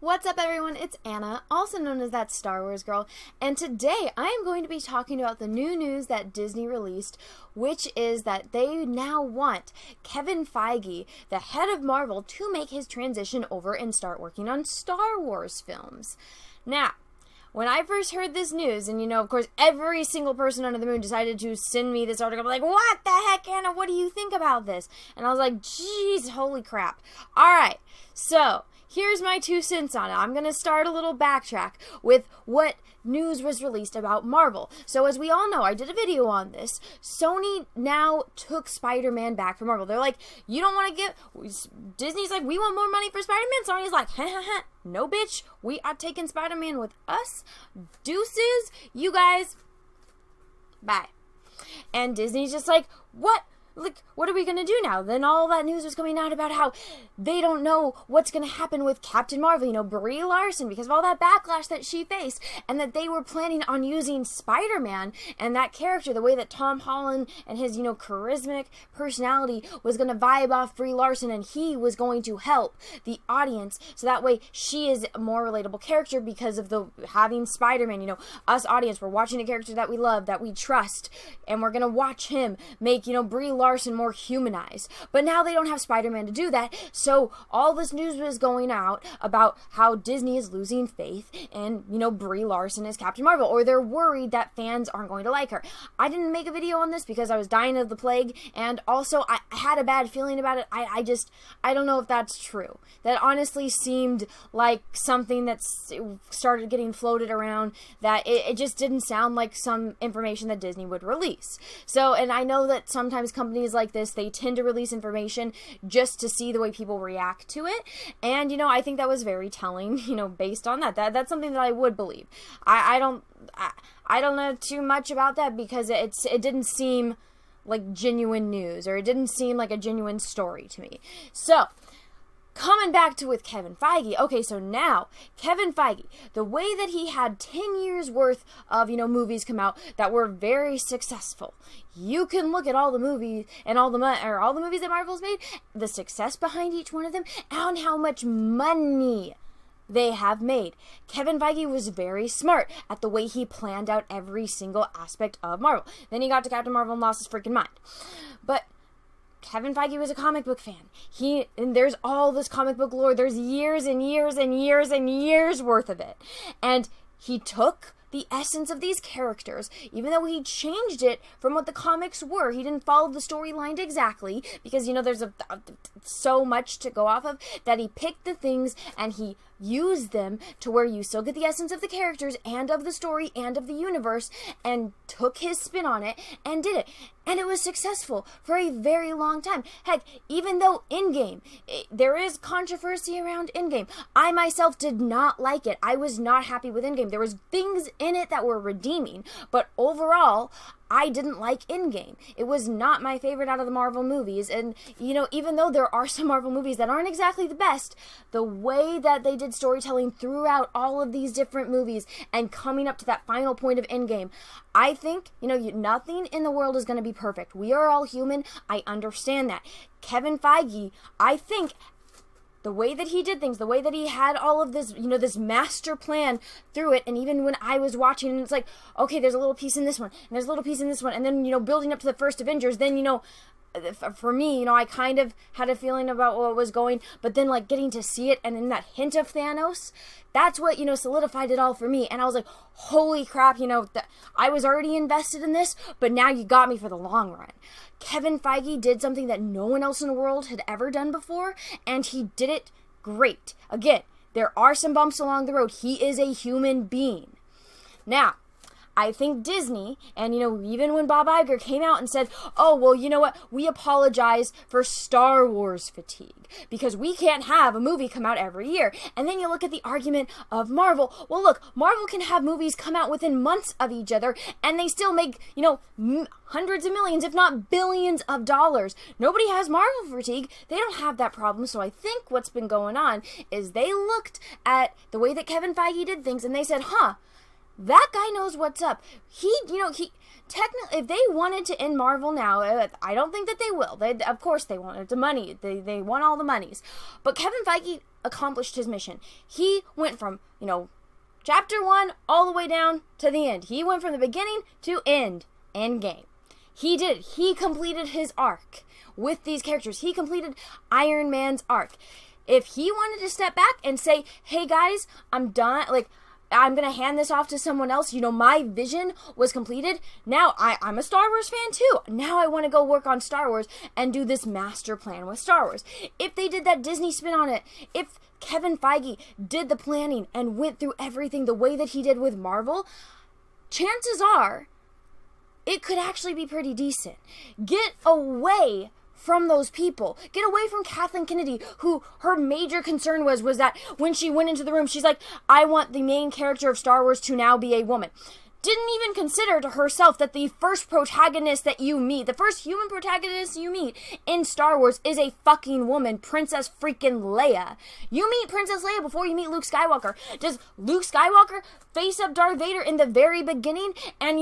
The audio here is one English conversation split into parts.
What's up, everyone? It's Anna, also known as that Star Wars girl, and today I am going to be talking about the new news that Disney released, which is that they now want Kevin Feige, the head of Marvel, to make his transition over and start working on Star Wars films. Now, when I first heard this news, and of course, every single person under the moon decided to send me this article, like, what the heck, Anna, what do you think about this? And I was like, geez, holy crap. Alright, so here's my 2 cents on it. I'm going to start a little backtrack with what news was released about Marvel. So as we all know, I did a video on this. Sony now took Spider-Man back from Marvel. They're like, you don't want to give... Disney's like, we want more money for Spider-Man. Sony's like, no bitch. We are taking Spider-Man with us. Deuces. You guys. Bye. And Disney's just like, what? Like, what are we going to do now? Then all that news was coming out about how they don't know what's going to happen with Captain Marvel, Brie Larson, because of all that backlash that she faced, and that they were planning on using Spider-Man and that character, the way that Tom Holland and his, charismatic personality was going to vibe off Brie Larson, and he was going to help the audience, so that way she is a more relatable character because of the having Spider-Man, us audience, we're watching a character that we love, that we trust, and we're going to watch him make, Brie Larson more humanized. But now they don't have Spider-Man to do that, so all this news was going out about how Disney is losing faith in, Brie Larson as Captain Marvel, or they're worried that fans aren't going to like her. I didn't make a video on this because I was dying of the plague, and also I had a bad feeling about it. I don't know if that's true. That honestly seemed like something that started getting floated around, that it just didn't sound like some information that Disney would release. So, and I know that sometimes companies like this, they tend to release information just to see the way people react to it, and I think that was very telling, based on that's something that I would believe. I don't know too much about that because it didn't seem like genuine news, or it didn't seem like a genuine story to me. So coming back to with Kevin Feige, okay, so now, Kevin Feige, the way that he had 10 years worth of, movies come out that were very successful. You can look at all the movies and all the movies that Marvel's made, the success behind each one of them, and how much money they have made. Kevin Feige was very smart at the way he planned out every single aspect of Marvel. Then he got to Captain Marvel and lost his freaking mind. But Kevin Feige was a comic book fan. And there's all this comic book lore. There's years and years and years and years worth of it. And he took the essence of these characters, even though he changed it from what the comics were. He didn't follow the storyline exactly, because, there's so much to go off of, that he picked the things and he used them to where you still get the essence of the characters and of the story and of the universe, and took his spin on it and did it. And it was successful for a very long time. Heck, even though Endgame, there is controversy around Endgame. I myself did not like it. I was not happy with Endgame. There was things in it that were redeeming, but overall, I didn't like Endgame. It was not my favorite out of the Marvel movies, and, even though there are some Marvel movies that aren't exactly the best, the way that they did storytelling throughout all of these different movies, and coming up to that final point of Endgame, I think, nothing in the world is going to be perfect. We are all human. I understand that. Kevin Feige, I think, the way that he did things, the way that he had all of this, this master plan through it, and even when I was watching, and it's like, okay, there's a little piece in this one, and there's a little piece in this one, and then, building up to the first Avengers, then, for me, I kind of had a feeling about what was going, but then, getting to see it, and then that hint of Thanos, that's what, solidified it all for me, and I was like, holy crap, I was already invested in this, but now you got me for the long run. Kevin Feige did something that no one else in the world had ever done before, and he did it great. Again, there are some bumps along the road. He is a human being. Now, I think Disney, and even when Bob Iger came out and said, oh, well, you know what, we apologize for Star Wars fatigue, because we can't have a movie come out every year. And then you look at the argument of Marvel. Well, look, Marvel can have movies come out within months of each other, and they still make, hundreds of millions, if not billions of dollars. Nobody has Marvel fatigue. They don't have that problem. So I think what's been going on is they looked at the way that Kevin Feige did things, and they said, That guy knows what's up. He technically, if they wanted to end Marvel now, I don't think that they will. Of course they want it. The money. They want all the monies. But Kevin Feige accomplished his mission. He went from, chapter 1 all the way down to the end. He went from the beginning to end game. He did. He completed his arc with these characters. He completed Iron Man's arc. If he wanted to step back and say, hey guys, I'm done, I'm going to hand this off to someone else. My vision was completed. Now I'm a Star Wars fan too. Now I want to go work on Star Wars and do this master plan with Star Wars. If they did that Disney spin on it, if Kevin Feige did the planning and went through everything the way that he did with Marvel, chances are it could actually be pretty decent. Get away from those people. Get away from Kathleen Kennedy, who her major concern was that when she went into the room, she's like, I want the main character of Star Wars to now be a woman. Didn't even consider to herself that the first protagonist that you meet, the first human protagonist you meet in Star Wars is a fucking woman, Princess freaking Leia. You meet Princess Leia before you meet Luke Skywalker. Does Luke Skywalker face up Darth Vader in the very beginning and,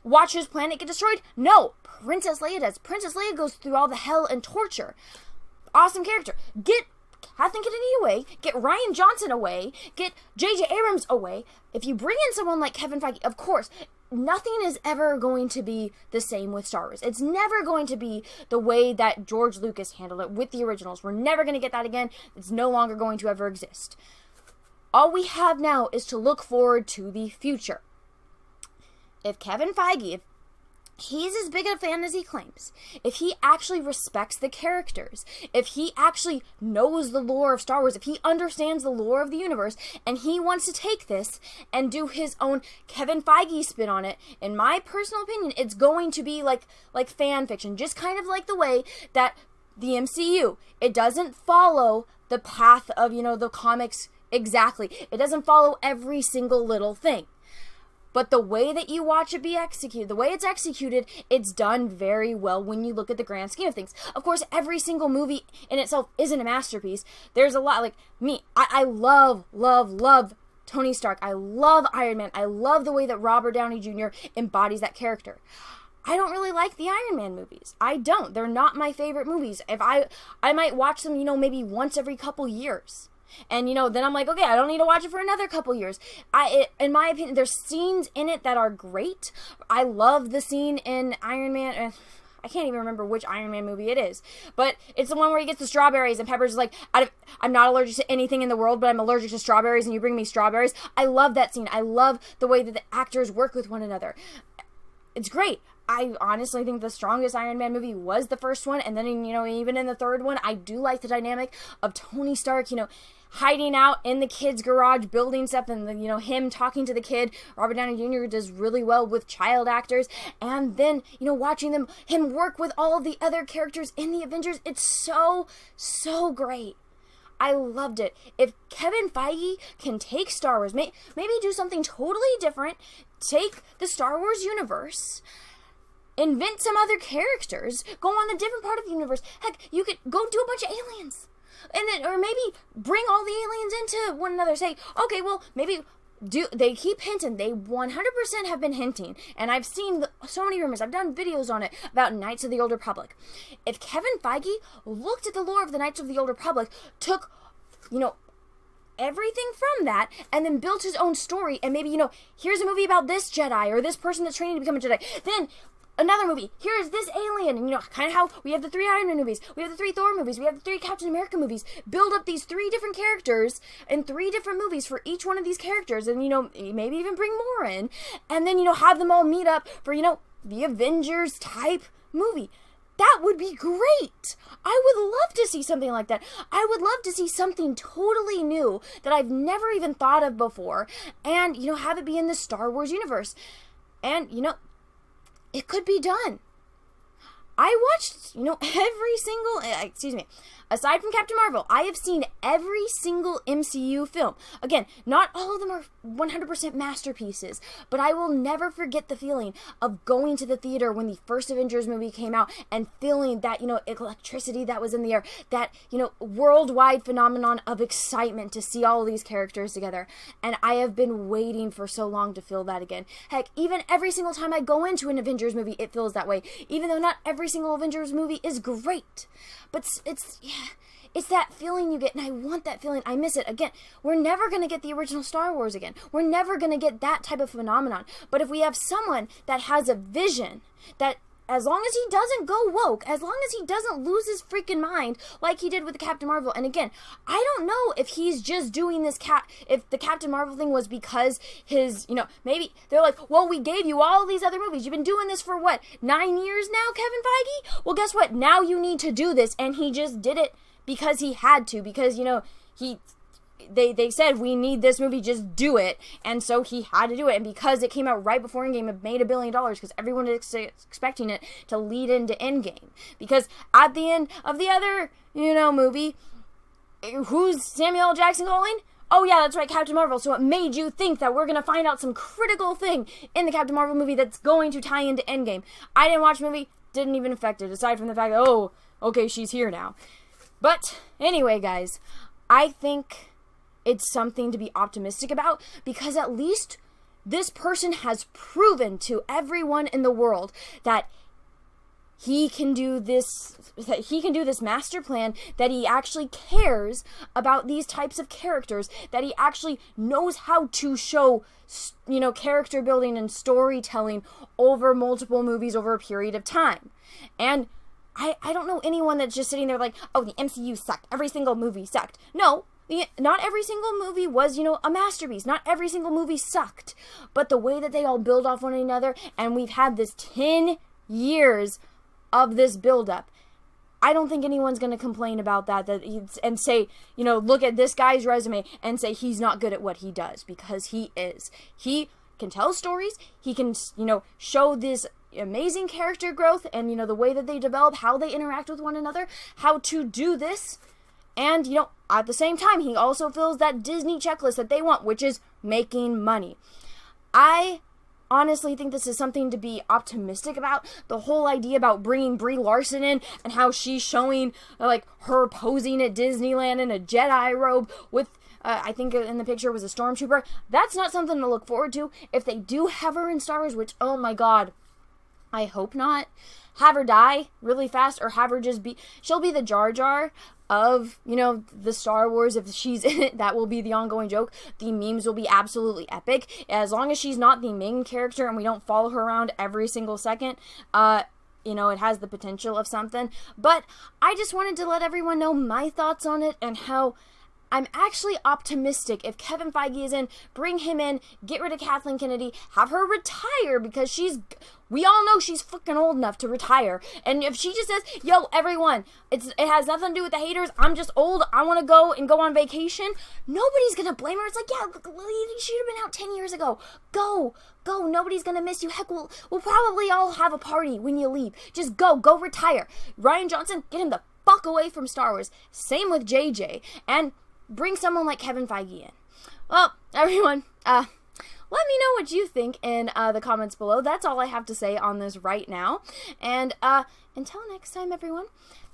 watch his planet get destroyed? No. Princess Leia does. Princess Leia goes through all the hell and torture. Awesome character. Get Kathleen Kennedy away. Get Rian Johnson away. Get J.J. Abrams away. If you bring in someone like Kevin Feige, of course, nothing is ever going to be the same with Star Wars. It's never going to be the way that George Lucas handled it with the originals. We're never going to get that again. It's no longer going to ever exist. All we have now is to look forward to the future. If Kevin Feige, if he's as big a fan as he claims, if he actually respects the characters, if he actually knows the lore of Star Wars, if he understands the lore of the universe, and he wants to take this and do his own Kevin Feige spin on it, in my personal opinion, it's going to be like fan fiction, just kind of like the way that the MCU, it doesn't follow the path of, the comics exactly. It doesn't follow every single little thing. But the way that you watch it be executed, the way it's executed, it's done very well when you look at the grand scheme of things. Of course, every single movie in itself isn't a masterpiece. There's a lot, like me, I love Tony Stark. I love Iron Man. I love the way that Robert Downey Jr. embodies that character. I don't really like the Iron Man movies. I don't. They're not my favorite movies. If I might watch them, maybe once every couple years. And, then I'm like, okay, I don't need to watch it for another couple years. In my opinion, there's scenes in it that are great. I love the scene in Iron Man. I can't even remember which Iron Man movie it is. But it's the one where he gets the strawberries and Pepper's like, I'm not allergic to anything in the world, but I'm allergic to strawberries and you bring me strawberries. I love that scene. I love the way that the actors work with one another. It's great. I honestly think the strongest Iron Man movie was the first one. And then, even in the third one, I do like the dynamic of Tony Stark, hiding out in the kid's garage, building stuff, and him talking to the kid. Robert Downey Jr. does really well with child actors, and then watching him work with all of the other characters in the Avengers. It's so great. I loved it. If Kevin Feige can take Star Wars, maybe do something totally different, take the Star Wars universe, invent some other characters, go on a different part of the universe. Heck, you could go do a bunch of aliens. And then, or maybe bring all the aliens into one another. Say, okay, well, maybe they keep hinting. They 100% have been hinting. And I've seen so many rumors. I've done videos on it about Knights of the Old Republic. If Kevin Feige looked at the lore of the Knights of the Old Republic, took, everything from that, and then built his own story, and maybe, here's a movie about this Jedi, or this person that's training to become a Jedi. Then another movie, here's this alien, and kind of how we have the 3 Iron Man movies, we have the 3 Thor movies, we have the 3 Captain America movies. Build up these 3 different characters in 3 different movies for each one of these characters, and maybe even bring more in, and then have them all meet up for the Avengers type movie. That would be great. I would love to see something like that. I would love to see something totally new that I've never even thought of before, and have it be in the Star Wars universe. And it could be done. I watched, aside from Captain Marvel, I have seen every single MCU film. Again, not all of them are 100% masterpieces, but I will never forget the feeling of going to the theater when the first Avengers movie came out and feeling that, electricity that was in the air, that, worldwide phenomenon of excitement to see all of these characters together. And I have been waiting for so long to feel that again. Heck, even every single time I go into an Avengers movie, it feels that way, even though not every single Avengers movie is great. But it's that feeling you get, and I want that feeling. I miss it. Again, we're never going to get the original Star Wars again. We're never going to get that type of phenomenon. But if we have someone that has a vision, that as long as he doesn't go woke, as long as he doesn't lose his freaking mind like he did with the Captain Marvel. And again, I don't know if he's just doing this if the Captain Marvel thing was because his, maybe they're like, well, we gave you all these other movies. You've been doing this for what, 9 years now, Kevin Feige? Well, guess what? Now you need to do this. And he just did it because he had to, because, they said, we need this movie, just do it. And so he had to do it. And because it came out right before Endgame, it made $1 billion because everyone is expecting it to lead into Endgame. Because at the end of the other, movie, who's Samuel L. Jackson calling? Oh yeah, that's right, Captain Marvel. So it made you think that we're going to find out some critical thing in the Captain Marvel movie that's going to tie into Endgame. I didn't watch the movie, didn't even affect it, aside from the fact that, oh, okay, she's here now. But anyway, guys, I think it's something to be optimistic about, because at least this person has proven to everyone in the world that he can do this master plan, that he actually cares about these types of characters, that he actually knows how to show, character building and storytelling over multiple movies over a period of time. And I don't know anyone that's just sitting there like, oh, the MCU sucked. Every single movie sucked. No, not every single movie was, a masterpiece. Not every single movie sucked. But the way that they all build off one another, and we've had this 10 years of this build-up, I don't think anyone's going to complain about that and say, look at this guy's resume and say he's not good at what he does, because he is. He can tell stories. He can, show this amazing character growth and, the way that they develop, how they interact with one another, how to do this. And, at the same time, he also fills that Disney checklist that they want, which is making money. I honestly think this is something to be optimistic about. The whole idea about bringing Brie Larson in and how she's showing, her posing at Disneyland in a Jedi robe with, I think in the picture was a stormtrooper. That's not something to look forward to. If they do have her in Star Wars, which, oh my god, I hope not. Have her die really fast, or have her she'll be the Jar Jar of, the Star Wars. If she's in it, that will be the ongoing joke. The memes will be absolutely epic. As long as she's not the main character and we don't follow her around every single second, it has the potential of something. But I just wanted to let everyone know my thoughts on it and how I'm actually optimistic. If Kevin Feige is in, bring him in, get rid of Kathleen Kennedy, have her retire, because we all know she's fucking old enough to retire. And if she just says, yo, everyone, it has nothing to do with the haters, I'm just old, I want to go on vacation, nobody's going to blame her. It's like, yeah, you should have been out 10 years ago. Go, nobody's going to miss you. Heck, we'll probably all have a party when you leave. Just go retire. Rian Johnson, get him the fuck away from Star Wars. Same with JJ. And bring someone like Kevin Feige in. Well, everyone, let me know what you think in the comments below. That's all I have to say on this right now. And until next time, everyone,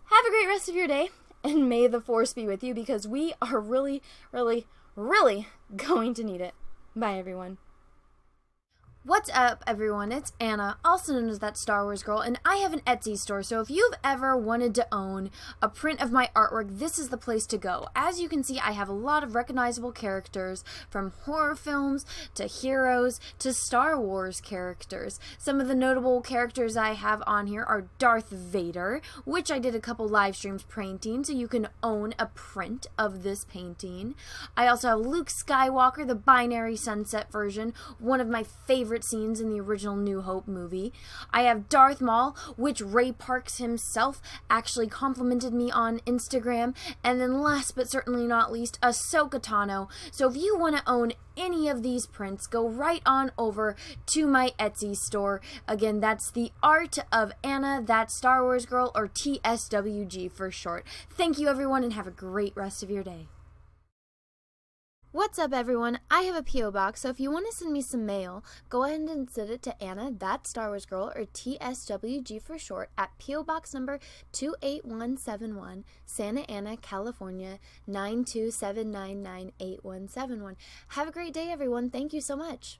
have a great rest of your day. And may the Force be with you, because we are really, really, really going to need it. Bye, everyone. What's up, everyone? It's Anna, also known as That Star Wars Girl, and I have an Etsy store, so if you've ever wanted to own a print of my artwork, this is the place to go. As you can see, I have a lot of recognizable characters, from horror films to heroes to Star Wars characters. Some of the notable characters I have on here are Darth Vader, which I did a couple live streams painting, so you can own a print of this painting. I also have Luke Skywalker, the Binary Sunset version, one of my favorite favorite scenes in the original New Hope movie. I have Darth Maul, which Ray Parks himself actually complimented me on Instagram. And then last but certainly not least, Ahsoka Tano. So if you want to own any of these prints, go right on over to my Etsy store. Again, that's The Art of Anna, That Star Wars Girl, or TSWG for short. Thank you, everyone, and have a great rest of your day. What's up, everyone? I have a P.O. box, so if you want to send me some mail, go ahead and send it to Anna, That Star Wars Girl, or TSWG for short, at P.O. Box number 28171, Santa Ana, California, 927998171. Have a great day, everyone. Thank you so much.